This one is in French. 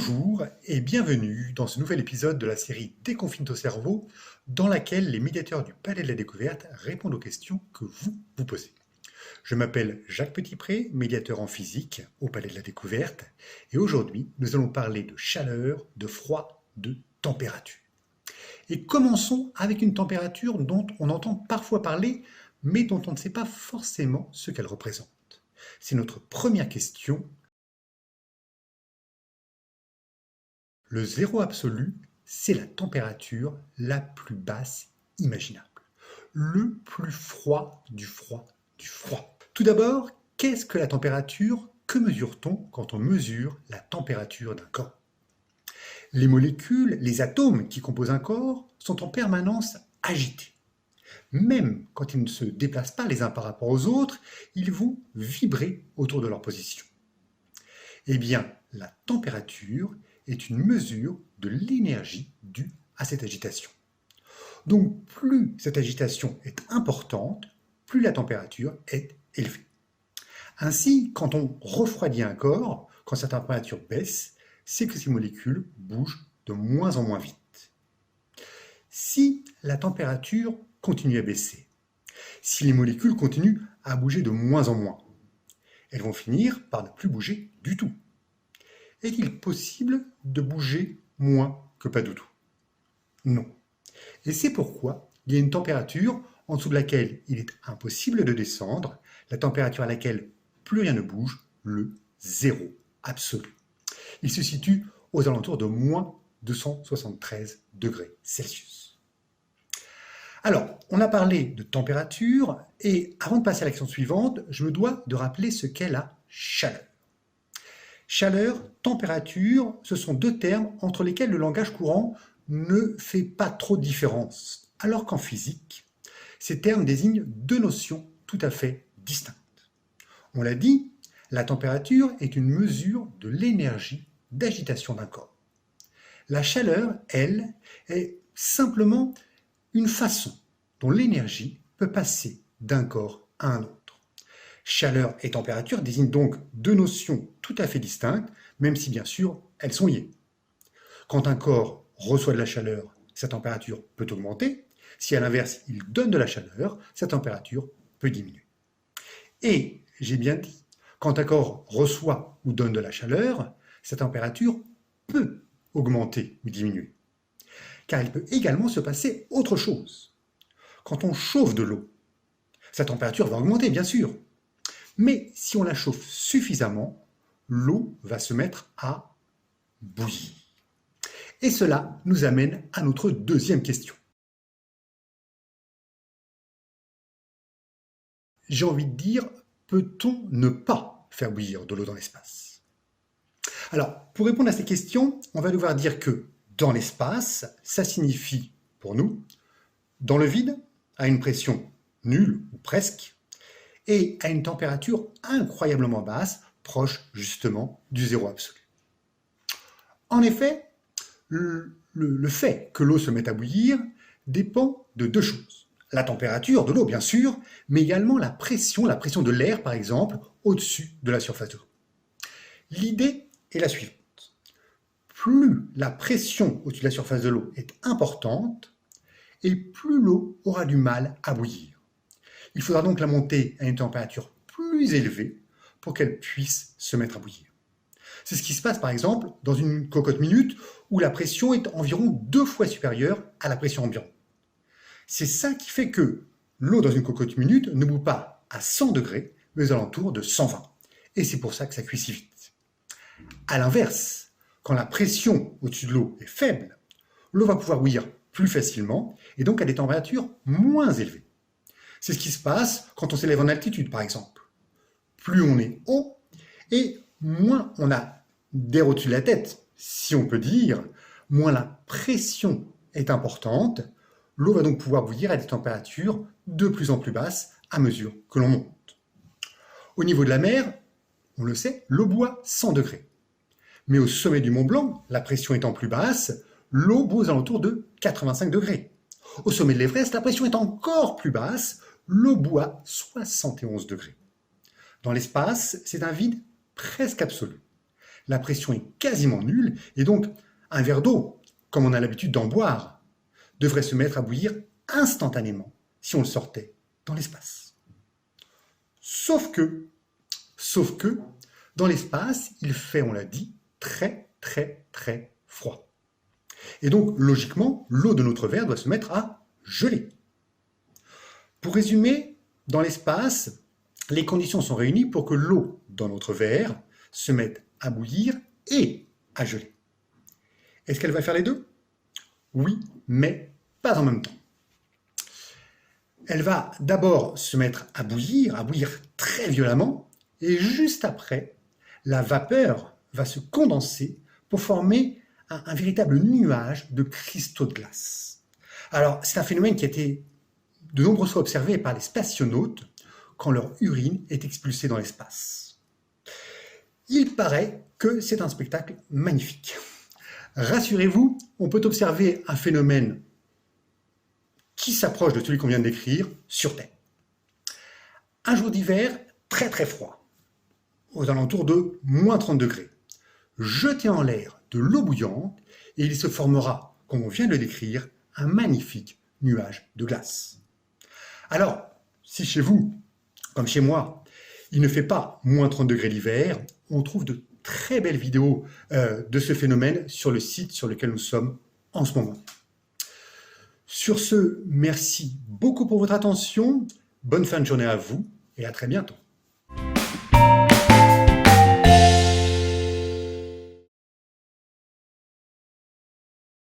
Bonjour et bienvenue dans ce nouvel épisode de la série Déconfine ton cerveau, dans laquelle les médiateurs du Palais de la Découverte répondent aux questions que vous posez. Je m'appelle Jacques Petitpré, médiateur en physique au Palais de la Découverte, et aujourd'hui nous allons parler de chaleur, de froid, de température. Et commençons avec une température dont on entend parfois parler, mais dont on ne sait pas forcément ce qu'elle représente. C'est notre première question. Le zéro absolu, c'est la température la plus basse imaginable. Le plus froid du froid du froid. Tout d'abord, qu'est-ce que la température? Que mesure-t-on quand on mesure la température d'un corps? Les molécules, les atomes qui composent un corps sont en permanence agités. Même quand ils ne se déplacent pas les uns par rapport aux autres, ils vont vibrer autour de leur position. Eh bien, la température est une mesure de l'énergie due à cette agitation. Donc, plus cette agitation est importante, plus la température est élevée. Ainsi, quand on refroidit un corps, quand sa température baisse, c'est que ces molécules bougent de moins en moins vite. Si la température continue à baisser, si les molécules continuent à bouger de moins en moins, elles vont finir par ne plus bouger du tout. Est-il possible de bouger moins que pas du tout? Non. Et c'est pourquoi il y a une température en dessous de laquelle il est impossible de descendre, la température à laquelle plus rien ne bouge, le zéro absolu. Il se situe aux alentours de moins 273 degrés Celsius. Alors, on a parlé de température, et avant de passer à l'action suivante, je me dois de rappeler ce qu'est la chaleur. Chaleur, température, ce sont deux termes entre lesquels le langage courant ne fait pas trop de différence, alors qu'en physique, ces termes désignent deux notions tout à fait distinctes. On l'a dit, la température est une mesure de l'énergie d'agitation d'un corps. La chaleur, elle, est simplement une façon dont l'énergie peut passer d'un corps à un autre. Chaleur et température désignent donc deux notions tout à fait distinctes, même si bien sûr elles sont liées. Quand un corps reçoit de la chaleur, sa température peut augmenter. Si à l'inverse il donne de la chaleur, sa température peut diminuer. Et j'ai bien dit, quand un corps reçoit ou donne de la chaleur, sa température peut augmenter ou diminuer. Car il peut également se passer autre chose. Quand on chauffe de l'eau, sa température va augmenter bien sûr. Mais si on la chauffe suffisamment, l'eau va se mettre à bouillir. Et cela nous amène à notre deuxième question. J'ai envie de dire, peut-on ne pas faire bouillir de l'eau dans l'espace? Alors, pour répondre à ces questions, on va devoir dire que dans l'espace, ça signifie, pour nous, dans le vide, à une pression nulle ou presque, et à une température incroyablement basse, proche justement du zéro absolu. En effet, le fait que l'eau se mette à bouillir dépend de deux choses. La température de l'eau, bien sûr, mais également la pression de l'air, par exemple, au-dessus de la surface de l'eau. L'idée est la suivante. Plus la pression au-dessus de la surface de l'eau est importante, et plus l'eau aura du mal à bouillir. Il faudra donc la monter à une température plus élevée pour qu'elle puisse se mettre à bouillir. C'est ce qui se passe par exemple dans une cocotte minute où la pression est environ 2 fois supérieure à la pression ambiante. C'est ça qui fait que l'eau dans une cocotte minute ne bout pas à 100 degrés, mais aux alentours de 120. Et c'est pour ça que ça cuit si vite. A l'inverse, quand la pression au-dessus de l'eau est faible, l'eau va pouvoir bouillir plus facilement et donc à des températures moins élevées. C'est ce qui se passe quand on s'élève en altitude, par exemple. Plus on est haut, et moins on a d'air au-dessus de la tête, si on peut dire, moins la pression est importante. L'eau va donc pouvoir bouillir à des températures de plus en plus basses à mesure que l'on monte. Au niveau de la mer, on le sait, l'eau bout à 100 degrés. Mais au sommet du Mont Blanc, la pression étant plus basse, l'eau bout aux alentours de 85 degrés. Au sommet de l'Everest, la pression est encore plus basse, l'eau bout à 71 degrés. Dans l'espace, c'est un vide presque absolu. la pression est quasiment nulle, et donc un verre d'eau, comme on a l'habitude d'en boire, devrait se mettre à bouillir instantanément si on le sortait dans l'espace. Sauf que, dans l'espace, il fait, on l'a dit, très froid. Et donc, logiquement, l'eau de notre verre doit se mettre à geler. Pour résumer, dans l'espace, les conditions sont réunies pour que l'eau dans notre verre se mette à bouillir et à geler. Est-ce qu'elle va faire les deux? Oui, mais pas en même temps. Elle va d'abord se mettre à bouillir très violemment, et juste après, la vapeur va se condenser pour former un véritable nuage de cristaux de glace. Alors, c'est un phénomène qui a été de nombreuses fois observé par les spationautes quand leur urine est expulsée dans l'espace. Il paraît que c'est un spectacle magnifique. Rassurez-vous, on peut observer un phénomène qui s'approche de celui qu'on vient de décrire sur Terre. Un jour d'hiver très froid, aux alentours de moins 30 degrés. Jetez en l'air de l'eau bouillante et il se formera, comme on vient de le décrire, un magnifique nuage de glace. Alors, si chez vous, comme chez moi, il ne fait pas moins 30 degrés l'hiver, on trouve de très belles vidéos de ce phénomène sur le site sur lequel nous sommes en ce moment. Sur ce, merci beaucoup pour votre attention, bonne fin de journée à vous et à très bientôt.